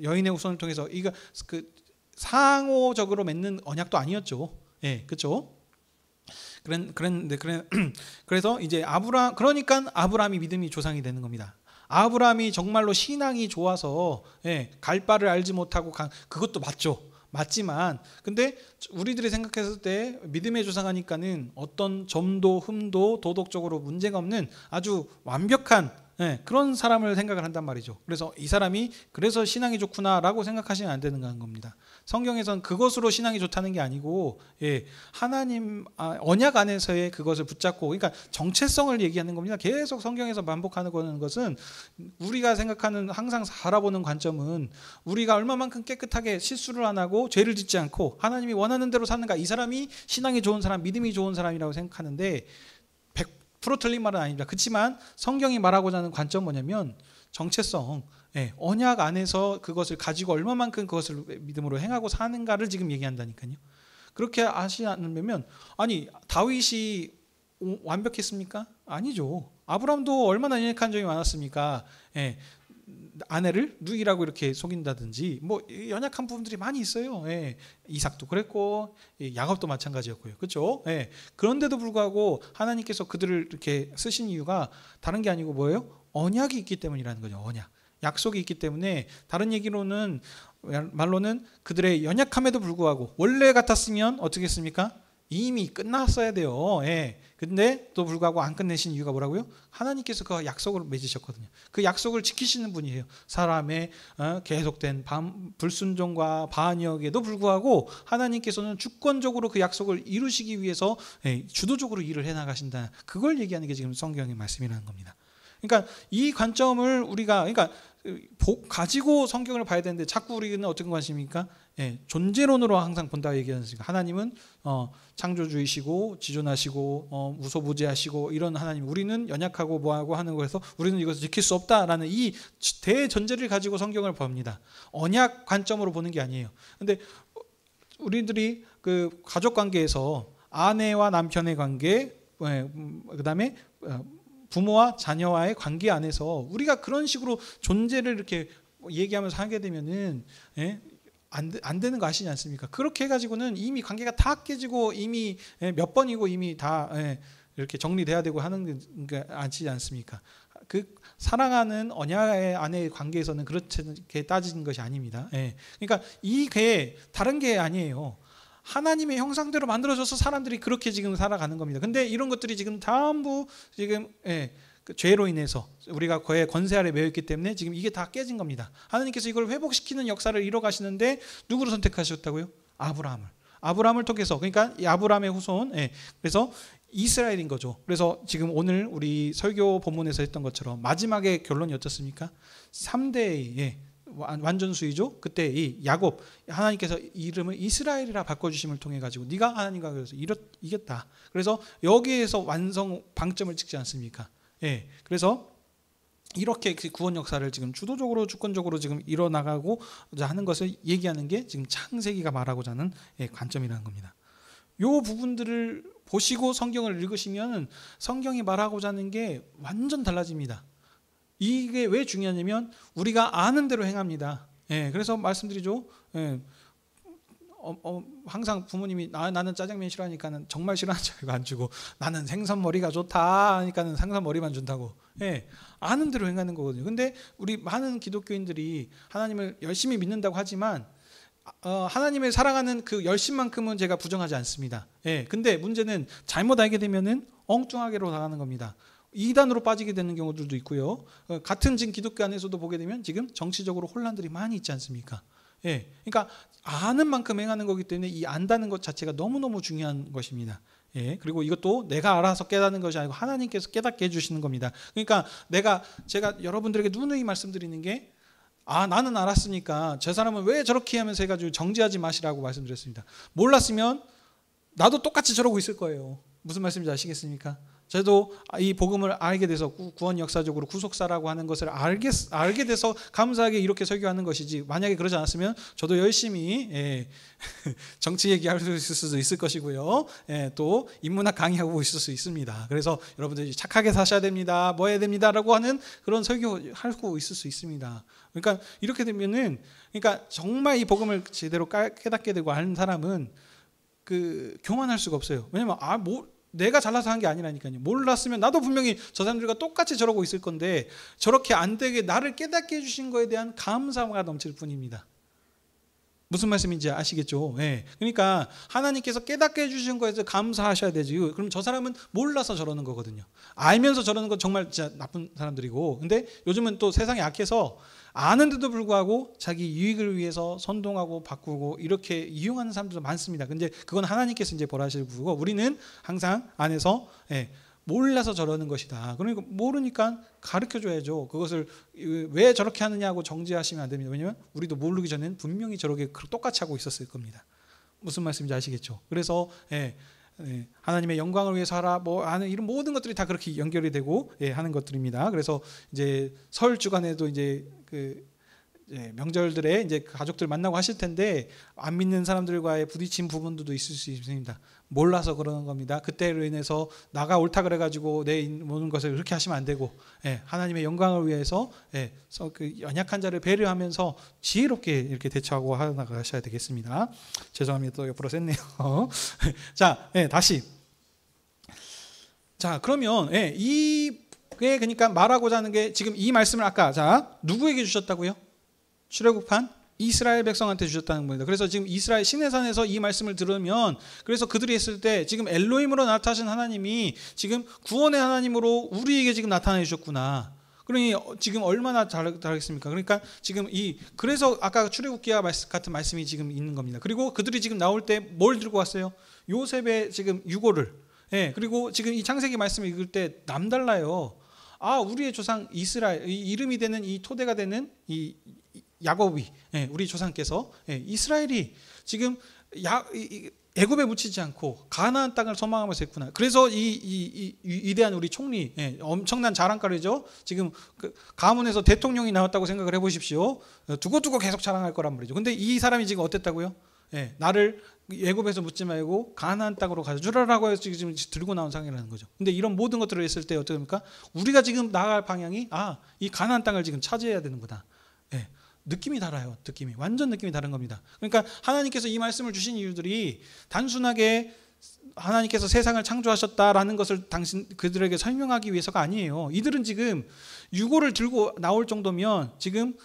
여인의 후손을 통해서 이거 그 상호적으로 맺는 언약도 아니었죠. 그렇죠? 그래서 이제 그러니까 아브라함이 믿음이 조상이 되는 겁니다. 아브라함이 정말로 신앙이 좋아서 갈 바를 알지 못하고 그것도 맞죠. 맞지만 근데 우리들이 생각했을 때 믿음의 조상하니까는 어떤 점도 흠도 도덕적으로 문제가 없는 아주 완벽한 그런 사람을 생각을 한단 말이죠. 그래서 이 사람이 그래서 신앙이 좋구나라고 생각하시면 안 되는 겁니다. 성경에서는 그것으로 신앙이 좋다는 게 아니고 하나님 언약 안에서의 그것을 붙잡고, 그러니까 정체성을 얘기하는 겁니다. 계속 성경에서 반복하는 것은 우리가 생각하는, 항상 바라보는 관점은 우리가 얼마만큼 깨끗하게 실수를 안 하고 죄를 짓지 않고 하나님이 원하는 대로 사는가, 이 사람이 신앙이 좋은 사람, 믿음이 좋은 사람이라고 생각하는데 100% 틀린 말은 아닙니다. 그렇지만 성경이 말하고자 하는 관점 뭐냐면 정체성, 언약 안에서 그것을 가지고 얼마만큼 그것을 믿음으로 행하고 사는가를 지금 얘기한다니까요. 그렇게 하시지 않으면, 아니 다윗이 완벽했습니까? 아니죠. 아브라함도 얼마나 연약한 점이 많았습니까? 아내를 누이라고 이렇게 속인다든지 뭐 연약한 부분들이 많이 있어요. 이삭도 그랬고 야곱도 마찬가지였고요. 그렇죠? 그런데도 불구하고 하나님께서 그들을 이렇게 쓰신 이유가 다른 게 아니고 뭐예요? 언약이 있기 때문이라는 거죠. 언약. 약속이 있기 때문에, 다른 얘기로는 말로는 그들의 연약함에도 불구하고 원래 같았으면 어떻게 했습니까? 이미 끝났어야 돼요. 근데 또 불구하고 안 끝내신 이유가 뭐라고요? 하나님께서 그 약속을 맺으셨거든요. 그 약속을 지키시는 분이에요. 사람의 계속된 불순종과 반역에도 불구하고 하나님께서는 주권적으로 그 약속을 이루시기 위해서 주도적으로 일을 해나가신다. 그걸 얘기하는 게 지금 성경의 말씀이라는 겁니다. 그러니까 이 관점을 우리가 가지고 성경을 봐야 되는데, 자꾸 우리는 어떤 관심입니까? 존재론으로 항상 본다 얘기하니까, 하나님은 창조주이시고 지존하시고 무소부재하시고 이런 하나님, 우리는 연약하고 뭐하고 하는 거에서 우리는 이것을 지킬 수 없다라는 이 대전제를 가지고 성경을 봅니다. 언약 관점으로 보는 게 아니에요. 근데 우리들이 그 가족 관계에서 아내와 남편의 관계, 그다음에 부모와 자녀와의 관계 안에서 우리가 그런 식으로 존재를 이렇게 얘기하면서 하게 되면은 안 되는 거 아시지 않습니까? 그렇게 해가지고는 이미 관계가 다 깨지고 이미 몇 번이고 이미 다 이렇게 정리돼야 되고 하는 게 아시지 않습니까? 그 사랑하는 언약의 안의 관계에서는 그렇게 따지는 것이 아닙니다. 그러니까 이게 다른 게 아니에요. 하나님의 형상대로 만들어져서 사람들이 그렇게 지금 살아가는 겁니다. 근데 이런 것들이 지금 전부 지금 그 죄로 인해서 우리가 그의 권세 아래 매여 있기 때문에 지금 이게 다 깨진 겁니다. 하나님께서 이걸 회복시키는 역사를 이뤄 가시는데 누구를 선택하셨다고요? 아브라함을 통해서, 그러니까 이 아브라함의 후손, 그래서 이스라엘인 거죠. 그래서 지금 오늘 우리 설교 본문에서 했던 것처럼 마지막에 결론이 어떻습니까? 3대의 완전수이죠. 그때 이 야곱, 하나님께서 이름을 이스라엘이라 바꿔주심을 통해 가지고 네가 하나님과 그래서 이겼다. 그래서 여기에서 완성 방점을 찍지 않습니까? 그래서 이렇게 그 구원 역사를 지금 주도적으로 주권적으로 지금 이뤄나가고자 하는 것을 얘기하는 게 지금 창세기가 말하고자 하는 관점이라는 겁니다. 요 부분들을 보시고 성경을 읽으시면 성경이 말하고자 하는 게 완전 달라집니다. 이게 왜 중요하냐면 우리가 아는 대로 행합니다. 그래서 말씀드리죠. 항상 부모님이 나는 짜장면 싫어하니까는 정말 싫어하는 줄 알고 안 주고, 나는 생선머리가 좋다 하니까는 생선머리만 준다고. 아는 대로 행하는 거거든요. 근데 우리 많은 기독교인들이 하나님을 열심히 믿는다고 하지만 하나님을 사랑하는 그 열심만큼은 제가 부정하지 않습니다. 근데 문제는 잘못 알게 되면은 엉뚱하게로 나가는 겁니다. 이단으로 빠지게 되는 경우들도 있고요. 같은 지금 기독교 안에서도 보게 되면 지금 정치적으로 혼란들이 많이 있지 않습니까? 그러니까 아는 만큼 행하는 거기 때문에 이 안다는 것 자체가 너무너무 중요한 것입니다. 그리고 이것도 내가 알아서 깨닫는 것이 아니고 하나님께서 깨닫게 해주시는 겁니다. 그러니까 제가 여러분들에게 누누이 말씀드리는 게, 나는 알았으니까 저 사람은 왜 저렇게 하면서 해가지고 정죄하지 마시라고 말씀드렸습니다. 몰랐으면 나도 똑같이 저러고 있을 거예요. 무슨 말씀인지 아시겠습니까? 저도 이 복음을 알게 돼서 구원 역사적으로 구속사라고 하는 것을 알게 돼서 감사하게 이렇게 설교하는 것이지, 만약에 그러지 않았으면 저도 열심히 정치 얘기할 수 있을 수도 있을 것이고요. 또 인문학 강의하고 있을 수 있습니다. 그래서 여러분들이 착하게 사셔야 됩니다, 뭐 해야 됩니다라고 하는 그런 설교하고 있을 수 있습니다. 그러니까 이렇게 되면은, 그러니까 정말 이 복음을 제대로 깨닫게 되고 아는 사람은 교만할 수가 없어요. 왜냐면 내가 잘나서 한 게 아니라니까요. 몰랐으면 나도 분명히 저 사람들과 똑같이 저러고 있을 건데, 저렇게 안 되게 나를 깨닫게 해주신 거에 대한 감사가 넘칠 뿐입니다. 무슨 말씀인지 아시겠죠? 그러니까 하나님께서 깨닫게 해주신 거에서 감사하셔야 되지. 그럼 저 사람은 몰라서 저러는 거거든요. 알면서 저러는 건 정말 진짜 나쁜 사람들이고, 근데 요즘은 또 세상이 약해서 아는데도 불구하고 자기 유익을 위해서 선동하고 바꾸고 이렇게 이용하는 사람들도 많습니다. 근데 그건 하나님께서 이제 벌하실 부분이고, 우리는 항상 안에서 몰라서 저러는 것이다. 그러니까 모르니까 가르쳐줘야죠. 그것을 왜 저렇게 하느냐고 정죄하시면 안 됩니다. 왜냐하면 우리도 모르기 전에는 분명히 저렇게 똑같이 하고 있었을 겁니다. 무슨 말씀인지 아시겠죠? 그래서 하나님의 영광을 위해서 하라, 하는 이런 모든 것들이 다 그렇게 연결이 되고 하는 것들입니다. 그래서 이제 설 주간에도 이제 명절들에 이제 가족들 만나고 하실 텐데, 안 믿는 사람들과의 부딪힌 부분들도 있을 수 있습니다. 몰라서 그러는 겁니다. 그때로 인해서 나가 옳다 그래가지고 내 모든 것을 그렇게 하시면 안 되고, 하나님의 영광을 위해서 그 연약한 자를 배려하면서 지혜롭게 이렇게 대처하고 나가셔야 되겠습니다. 죄송합니다. 또 옆으로 셌네요. 자, 다시. 자, 그러면 이게 그러니까 말하고자 하는 게, 지금 이 말씀을 아까 누구에게 주셨다고요? 출애굽한 이스라엘 백성한테 주셨다는 겁니다. 그래서 지금 이스라엘 시내산에서 이 말씀을 들으면, 그래서 그들이 했을 때 지금 엘로힘으로 나타나신 하나님이 지금 구원의 하나님으로 우리에게 지금 나타내 주셨구나. 그러니 지금 얼마나 다르겠습니까? 그러니까 지금 그래서 아까 출애굽기와 같은 말씀이 지금 있는 겁니다. 그리고 그들이 지금 나올 때 뭘 들고 왔어요? 요셉의 지금 유고를. 그리고 지금 이 창세기 말씀을 읽을 때 남달라요. 우리의 조상 이스라엘, 이름이 되는 이 토대가 되는 이 야곱이, 우리 조상께서, 이스라엘이 지금 애굽에 묻히지 않고 가나안 땅을 소망하면서 했구나. 그래서 이 위대한 우리 총리, 엄청난 자랑거리죠. 지금 가문에서 대통령이 나왔다고 생각을 해보십시오. 두고두고 계속 자랑할 거란 말이죠. 근데 이 사람이 지금 어땠다고요? 나를 애굽에서 묻지 말고 가나안 땅으로 가주라라고 해서 지금 들고 나온 상황이라는 거죠. 근데 이런 모든 것들을 했을 때 어떻게 됩니까? 우리가 지금 나아갈 방향이 이 가나안 땅을 지금 차지해야 되는구나. 느낌이 달라요. 완전 느낌이 다른 겁니다. 그러니까 하나님께서 이 말씀을 주신 이유들이 단순하게 하나님께서 세상을 창조하셨다라는 것을 그들에게 설명하기 위해서가 아니에요. 이들은 지금 유고를 들고 나올 정도면 지금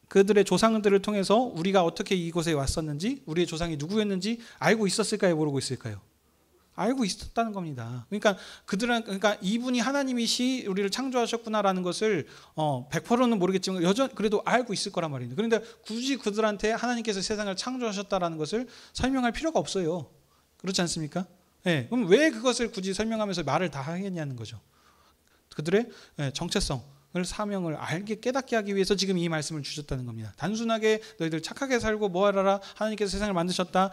그들의 조상들을 통해서 우리가 어떻게 이곳에 왔었는지, 우리의 조상이 누구였는지 알고 있었을까요? 모르고 있을까요? 알고 있었다는 겁니다. 그러니까 이분이 하나님이시 우리를 창조하셨구나라는 것을 100%는 모르겠지만 여전 그래도 알고 있을 거란 말입니다. 그런데 굳이 그들한테 하나님께서 세상을 창조하셨다라는 것을 설명할 필요가 없어요. 그렇지 않습니까? 네, 그럼 왜 그것을 굳이 설명하면서 말을 다 하겠냐는 거죠. 그들의 정체성을 사명을 알게 깨닫게 하기 위해서 지금 이 말씀을 주셨다는 겁니다. 단순하게 너희들 착하게 살고 뭐하라 하나님께서 세상을 만드셨다.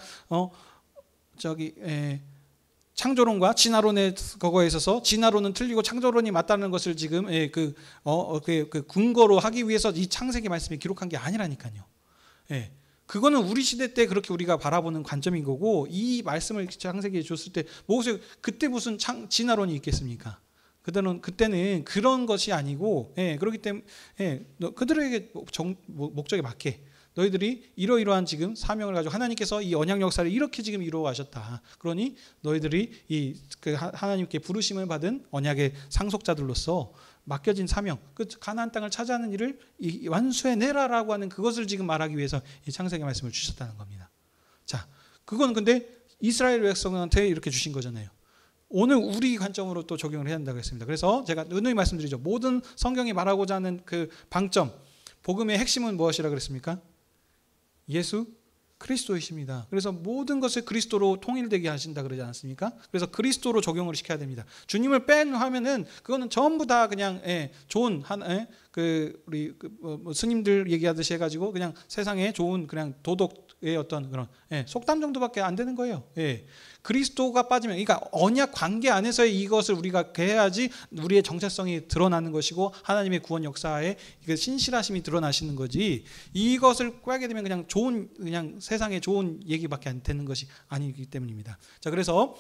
창조론과 진화론의 거거에 있어서 진화론은 틀리고 창조론이 맞다는 것을 지금 그 근거로 하기 위해서 이 창세기 말씀에 기록한 게 아니라니까요. 그거는 우리 시대 때 그렇게 우리가 바라보는 관점인 거고 이 말씀을 창세기에 줬을 때 모세 그때 무슨 진화론이 있겠습니까? 그때는 그런 것이 아니고 그렇기 때문에 그들에게 목적에 맞게 너희들이 이러이러한 지금 사명을 가지고 하나님께서 이 언약 역사를 이렇게 지금 이루어가셨다. 그러니 너희들이 그 하나님께 부르심을 받은 언약의 상속자들로서 맡겨진 사명, 그 가나안 땅을 차지하는 일을 완수해내라라고 하는 그것을 지금 말하기 위해서 이 창세기 말씀을 주셨다는 겁니다. 자, 그건 근데 이스라엘 백성한테 이렇게 주신 거잖아요. 오늘 우리 관점으로 또 적용을 해야 한다고 했습니다. 그래서 제가 누누이 말씀드리죠. 모든 성경이 말하고자 하는 그 방점, 복음의 핵심은 무엇이라 그랬습니까? 예수 그리스도이십니다. 그래서 모든 것을 그리스도로 통일되게 하신다 그러지 않았습니까? 그래서 그리스도로 적용을 시켜야 됩니다. 주님을 뺀 하면은 그거는 전부 다 그냥 좋은 우리 스님들 얘기하듯이 해가지고 그냥 세상에 좋은 그냥 도덕의 어떤 그런 속담 정도밖에 안 되는 거예요. 그리스도가 빠지면, 그러니까 언약 관계 안에서의 이것을 우리가 해야지 우리의 정체성이 드러나는 것이고 하나님의 구원 역사에 신실하심이 드러나시는 거지. 이것을 꿰게 되면 그냥 세상에 좋은 얘기밖에 안 되는 것이 아니기 때문입니다. 자, 그래서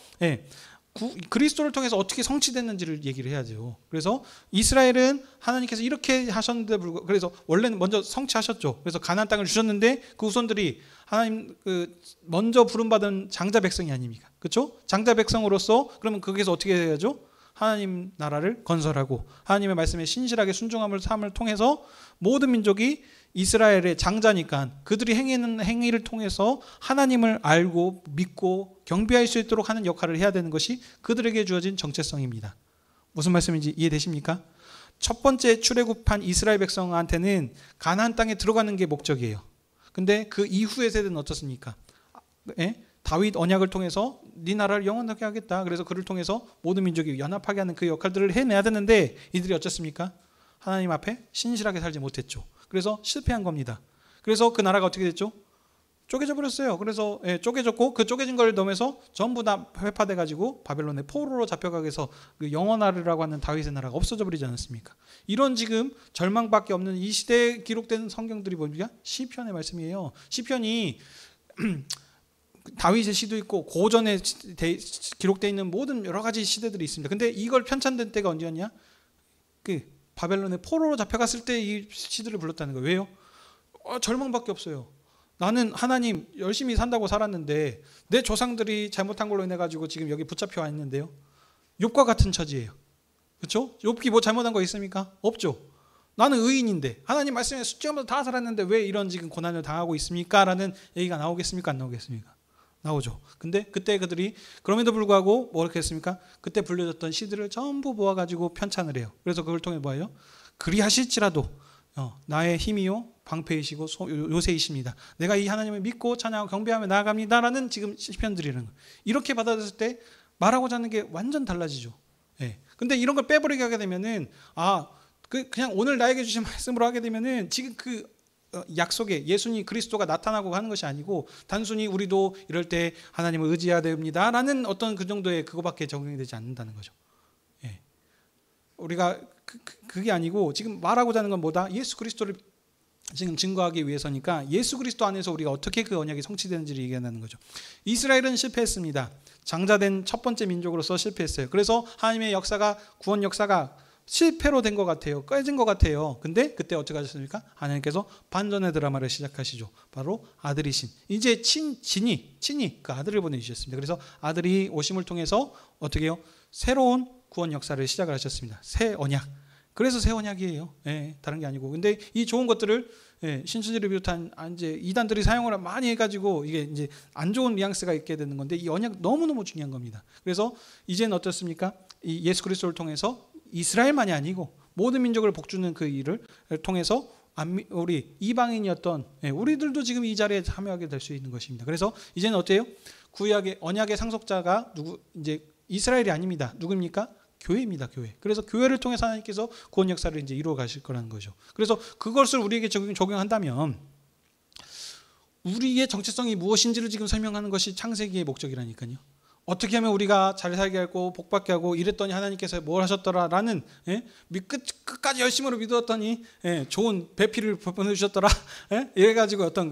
그리스도를 통해서 어떻게 성취됐는지를 얘기를 해야죠. 그래서 이스라엘은 하나님께서 이렇게 하셨는데 불구하고, 그래서 원래는 먼저 성취하셨죠. 그래서 가나안 땅을 주셨는데 그 후손들이 하나님 먼저 부름받은 장자 백성이 아닙니까? 그렇죠? 장자 백성으로서 그러면 거기서 어떻게 해야죠? 하나님 나라를 건설하고 하나님의 말씀에 신실하게 순종함을 삶을 통해서 모든 민족이 이스라엘의 장자니까 그들이 행하는 행위를 통해서 하나님을 알고 믿고 경배할 수 있도록 하는 역할을 해야 되는 것이 그들에게 주어진 정체성입니다. 무슨 말씀인지 이해되십니까? 첫 번째 출애굽한 이스라엘 백성한테는 가나안 땅에 들어가는 게 목적이에요. 근데 그 이후의 세대는 어떻습니까? 다윗 언약을 통해서 네 나라를 영원하게 하겠다. 그래서 그를 통해서 모든 민족이 연합하게 하는 그 역할들을 해내야 되는데 이들이 어쩌습니까? 하나님 앞에 신실하게 살지 못했죠. 그래서 실패한 겁니다. 그래서 그 나라가 어떻게 됐죠? 쪼개져 버렸어요. 그래서 쪼개졌고 그 쪼개진 걸 넘어서 전부 다 회파돼 가지고 바벨론의 포로로 잡혀가게 해서 그 영원하리라고 하는 다윗의 나라가 없어져 버리지 않았습니까? 이런 지금 절망밖에 없는 이 시대에 기록된 성경들이 뭡니까? 시편의 말씀이에요. 시편이 다윗의 시도 있고 고전에 기록되어 있는 모든 여러 가지 시대들이 있습니다. 근데 이걸 편찬된 때가 언제였냐? 그 바벨론의 포로로 잡혀갔을 때 이 시들을 불렀다는 거예요. 왜요? 절망밖에 없어요. 나는 하나님 열심히 산다고 살았는데 내 조상들이 잘못한 걸로 인해 가지고 지금 여기 붙잡혀 와 있는데요. 욥과 같은 처지예요. 그렇죠? 욥기 뭐 잘못한 거 있습니까? 없죠. 나는 의인인데 하나님 말씀에 숙제하면서 다 살았는데 왜 이런 지금 고난을 당하고 있습니까? 라는 얘기가 나오겠습니까? 안 나오겠습니까? 나오죠. 근데 그때 그들이 그럼에도 불구하고 뭐렇게 했습니까? 그때 불려졌던 시들을 전부 모아가지고 편찬을 해요. 그래서 그걸 통해 뭐예요? 그리하실지라도 나의 힘이요 방패이시고 요새이십니다. 내가 이 하나님을 믿고 찬양하고 경배하며 나아갑니다라는 지금 시편들이라는 거예요. 이렇게 받아들였을 때 말하고자 하는 게 완전 달라지죠. 근데 이런 걸 빼버리게 하게 되면은 그냥 오늘 나에게 주신 말씀으로 하게 되면은 지금 그 약속에 예수님 그리스도가 나타나고 하는 것이 아니고 단순히 우리도 이럴 때 하나님을 의지해야 됩니다라는 어떤 그 정도의 그거밖에 적용이 되지 않는다는 거죠. 우리가 그게 아니고 지금 말하고자 하는 건 뭐다? 예수 그리스도를 지금 증거하기 위해서니까 예수 그리스도 안에서 우리가 어떻게 그 언약이 성취되는지를 얘기한다는 거죠. 이스라엘은 실패했습니다. 장자된 첫 번째 민족으로서 실패했어요. 그래서 하나님의 역사가 구원 역사가 실패로 된 것 같아요. 꺼진 것 같아요. 근데 그때 어떻게 하셨습니까? 하나님께서 반전의 드라마를 시작하시죠. 바로 아들이신 이제 친히 그 아들을 보내주셨습니다. 그래서 아들이 오심을 통해서 어떻게 해요? 새로운 구원 역사를 시작을 하셨습니다. 새 언약. 그래서 새 언약이에요. 예, 다른 게 아니고. 근데 이 좋은 것들을 신천지를 비롯한 이제 이단들이 사용을 많이 해가지고 이게 이제 안 좋은 뉘앙스가 있게 되는 건데 이 언약 너무너무 중요한 겁니다. 그래서 이제는 어떻습니까? 이 예수 그리스도를 통해서 이스라엘만이 아니고 모든 민족을 복주는 그 일을 통해서 우리 이방인이었던 우리들도 지금 이 자리에 참여하게 될 수 있는 것입니다. 그래서 이제는 어때요? 구약의 언약의 상속자가 누구 이제 이스라엘이 아닙니다. 누구입니까? 교회입니다. 교회. 그래서 교회를 통해서 하나님께서 구원 역사를 이제 이루어 가실 거라는 거죠. 그래서 그것을 우리에게 적용한다면 우리의 정체성이 무엇인지를 지금 설명하는 것이 창세기의 목적이라니까요. 어떻게 하면 우리가 잘 살게 하고 복받게 하고 이랬더니 하나님께서 뭘 하셨더라라는 끝까지 열심으로 믿었더니 좋은 배필을 보내주셨더라 이래가지고 어떤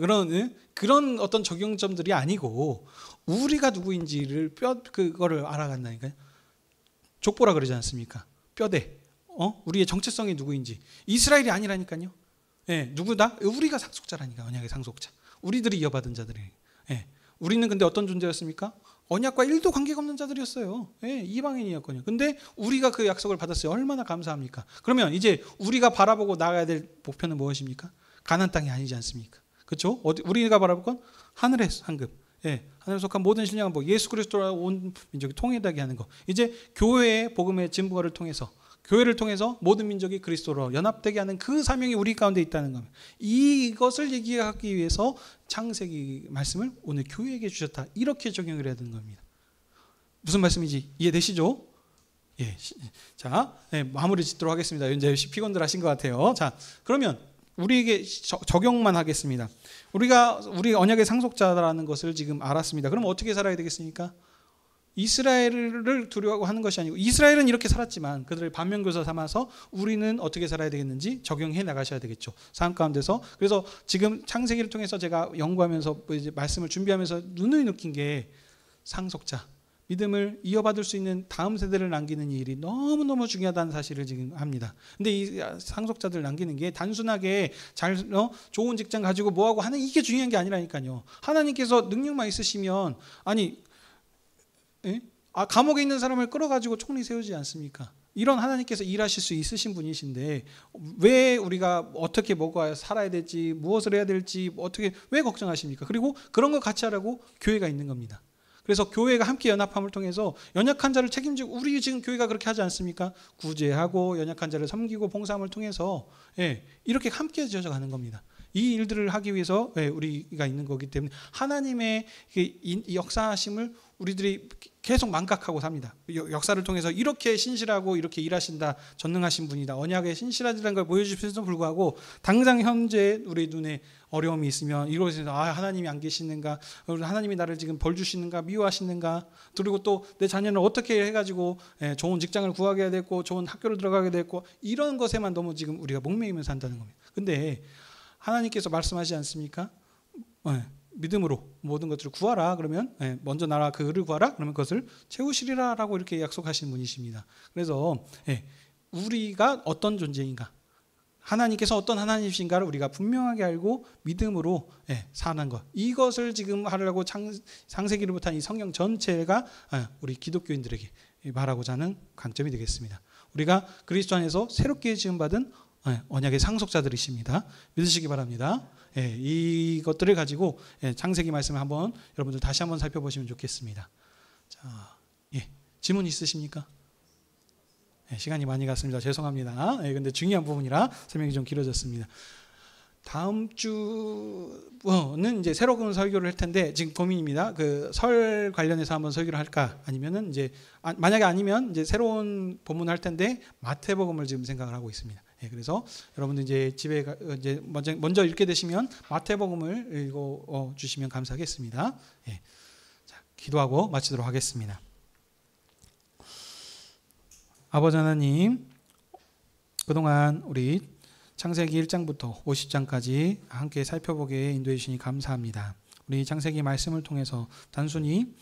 그런 어떤 적용점들이 아니고 우리가 누구인지를 그거를 알아간다니까요. 족보라 그러지 않습니까? 뼈대. 우리의 정체성이 누구인지. 이스라엘이 아니라니까요. 누구다? 우리가 상속자라니까. 언약의 상속자. 우리들이 이어받은 자들이에요. 우리는 근데 어떤 존재였습니까? 언약과 1도 관계가 없는 자들이었어요. 이방인이었거든요. 근데 우리가 그 약속을 받았어요. 얼마나 감사합니까? 그러면 이제 우리가 바라보고 나가야 될 목표는 무엇입니까? 가나안 땅이 아니지 않습니까? 그렇죠? 우리가 바라볼 건 하늘의 상급. 하늘에 속한 모든 신령한 복, 예수 그리스도로 온 민족이 통일되게 하는 것. 이제 교회의 복음의 증거를 통해서 교회를 통해서 모든 민족이 그리스도로 연합되게 하는 그 사명이 우리 가운데 있다는 겁니다. 이것을 얘기하기 위해서 창세기 말씀을 오늘 교회에게 주셨다. 이렇게 적용을 해야 되는 겁니다. 무슨 말씀인지 이해되시죠? 자, 마무리 짓도록 하겠습니다. 이제 피곤들 하신 것 같아요. 자, 그러면 우리에게 적용만 하겠습니다. 우리 언약의 상속자라는 것을 지금 알았습니다. 그럼 어떻게 살아야 되겠습니까? 이스라엘을 두려워하는 것이 아니고 이스라엘은 이렇게 살았지만 그들을 반면교사 삼아서 우리는 어떻게 살아야 되겠는지 적용해 나가셔야 되겠죠. 삶 가운데서. 그래서 지금 창세기를 통해서 제가 연구하면서 이제 말씀을 준비하면서 누누이 느낀 게 상속자, 믿음을 이어받을 수 있는 다음 세대를 남기는 일이 너무너무 중요하다는 사실을 지금 합니다. 근데 이 상속자들 남기는 게 단순하게 좋은 직장 가지고 뭐하고 하는 이게 중요한 게 아니라니까요. 하나님께서 능력만 있으시면 감옥에 있는 사람을 끌어가지고 총리 세우지 않습니까? 이런 하나님께서 일하실 수 있으신 분이신데 왜 우리가 어떻게 먹어야 살아야 될지 무엇을 해야 될지 왜 걱정하십니까? 그리고 그런 걸 같이 하라고 교회가 있는 겁니다. 그래서 교회가 함께 연합함을 통해서 연약한 자를 책임지고 우리 지금 교회가 그렇게 하지 않습니까? 구제하고 연약한 자를 섬기고 봉사함을 통해서 이렇게 함께 지어져가는 겁니다. 이 일들을 하기 위해서 우리가 있는 거기 때문에 하나님의 이 역사하심을 우리들이 계속 망각하고 삽니다. 역사를 통해서 이렇게 신실하고 이렇게 일하신다, 전능하신 분이다, 언약의 신실하다는 걸 보여주셔서 불구하고 당장 현재 우리 눈에 어려움이 있으면 이곳에서 하나님이 안 계시는가, 하나님이 나를 지금 벌 주시는가, 미워하시는가, 그리고 또 내 자녀를 어떻게 해가지고 좋은 직장을 구하게 됐고 좋은 학교를 들어가게 됐고 이런 것에만 너무 지금 우리가 목매이면서 산다는 겁니다. 근데 하나님께서 말씀하지 않습니까? 믿음으로 모든 것들을 구하라. 그러면 먼저 나라 그를 구하라. 그러면 그것을 채우시리라라고 이렇게 약속하신 분이십니다. 그래서 우리가 어떤 존재인가, 하나님께서 어떤 하나님이신가를 우리가 분명하게 알고 믿음으로 사는 것. 이것을 지금 하려고 창세기를 부터 이 성경 전체가 우리 기독교인들에게 말하고자 하는 강점이 되겠습니다. 우리가 그리스도 안에서 새롭게 지음받은 언약의 상속자들이십니다. 믿으시기 바랍니다. 이것들을 가지고 창세기 말씀을 한번 여러분들 다시 한번 살펴보시면 좋겠습니다. 자, 질문 있으십니까? 시간이 많이 갔습니다. 죄송합니다. 근데 중요한 부분이라 설명이 좀 길어졌습니다. 다음 주는 이제 새로운 설교를 할 텐데 지금 고민입니다. 그 설 관련해서 한번 설교를 할까, 아니면은 이제 만약에 아니면 이제 새로운 본문을 할 텐데 마태복음을 지금 생각을 하고 있습니다. 그래서 여러분들 이제 집에 이제 먼저 읽게 되시면 마태복음을 읽어 주시면 감사하겠습니다. 자, 기도하고 마치도록 하겠습니다. 아버지 하나님, 그동안 우리 창세기 1장부터 50장까지 함께 살펴보게 인도해 주시니 감사합니다. 우리 창세기 말씀을 통해서 단순히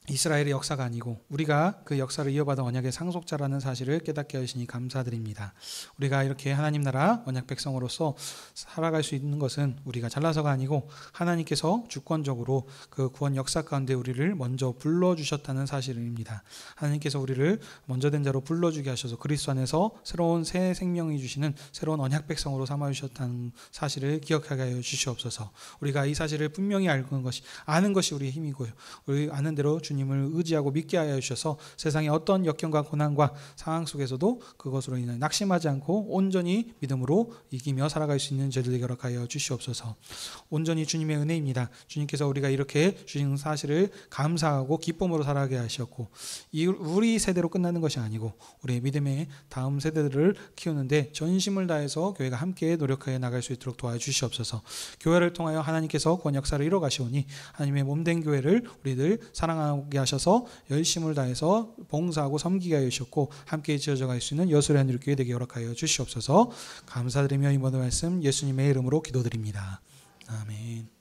이스라엘의 역사가 아니고 우리가 그 역사를 이어받은 언약의 상속자라는 사실을 깨닫게 하시니 감사드립니다. 우리가 이렇게 하나님 나라 언약 백성으로서 살아갈 수 있는 것은 우리가 잘나서가 아니고 하나님께서 주권적으로 그 구원 역사 가운데 우리를 먼저 불러주셨다는 사실입니다. 하나님께서 우리를 먼저 된 자로 불러주게 하셔서 그리스도 안에서 새로운 새 생명이 주시는 새로운 언약 백성으로 삼아주셨다는 사실을 기억하게 하여 주시옵소서. 우리가 이 사실을 분명히 아는 것이 우리의 힘이고요. 우리 아는 대로 주님을 의지하고 믿게 하여 주셔서 세상의 어떤 역경과 고난과 상황 속에서도 그것으로 인해 낙심하지 않고 온전히 믿음으로 이기며 살아갈 수 있는 저희들에게 허락하여 주시옵소서. 온전히 주님의 은혜입니다. 주님께서 우리가 이렇게 주신 사실을 감사하고 기쁨으로 살아가게 하셨고 우리 세대로 끝나는 것이 아니고 우리의 믿음의 다음 세대들을 키우는데 전심을 다해서 교회가 함께 노력하여 나갈 수 있도록 도와주시옵소서. 교회를 통하여 하나님께서 구원 역사를 이뤄 가시오니 하나님의 몸된 교회를 우리들 사랑하게 하셔서 열심을 다해서 봉사하고 섬기게 하여 주셨고 함께 지어져 갈 수 있는 여수의 한일교회 되게 허락하여 주시옵소서. 감사드리며 이 모든 말씀 예수님의 이름으로 기도드립니다. 아멘.